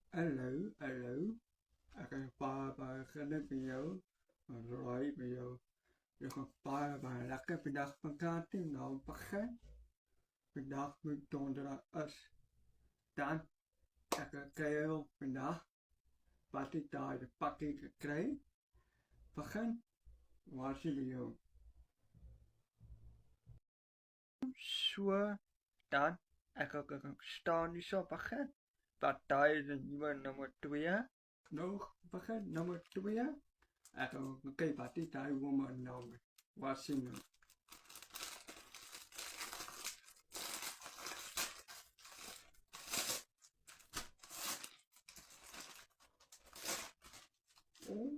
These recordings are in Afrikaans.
Hello. Akan pa kena video, rồi video, được học pa và là cái pindah pengganti now pakai pindah mentonjol us dan akan kaya pindah pasti dah pakai kray pakai masih video. Sure dan akan staan di so pakai partai dan juga nomor 2 no pakai nomor 2 atau cây party tại woman nào Washington. Oh,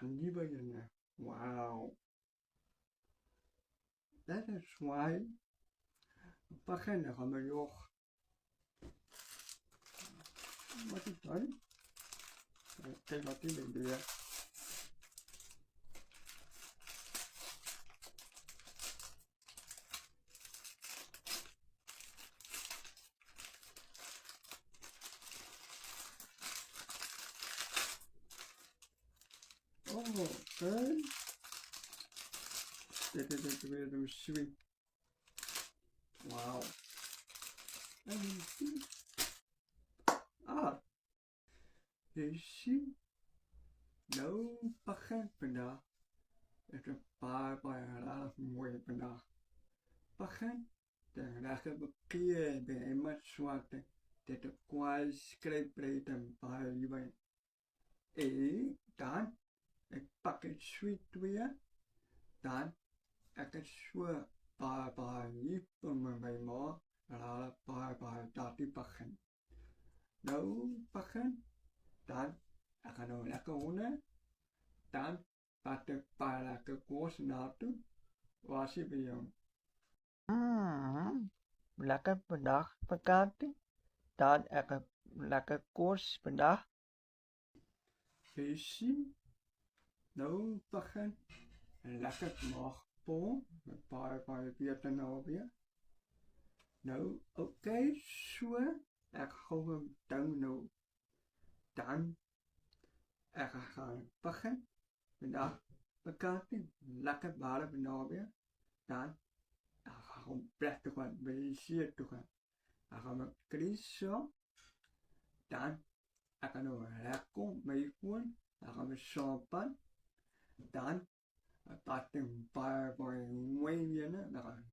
hình như bây giờ nè. Wow, that is why. Pakai nak kami yok. Masih tahu? Cây party bên dia. Oh, okay. Dia sweet. Wow. Ah, you see? No, pakai benda. Itu apa yang ada mui benda. Pakai dan ada bekia behemat suatu. Tidak kuas skrip tempat juga. Dan pakai sweet dia dan akan suat ini pemain mau adalah tadi pakai. No pakai dan akan lakukan dan pada kekuas natu wasi biyong. Lakukan pendah pengganti dan akan lakukan kurs pendah. Isi no pakai lakukan mau pun pada Vietnam ya. No, okay, sure. Ek gewoon dan no dan ek gaan pakken vandaag vakantie lekker balen benauwen dan ek gaan gewoon prettig gaan bezier toe gaan. Ek gaan met Chris zo dan ek gaan nou lekker meevoeren. Ek gaan met champagne dan pakken een paar mooie dan gaan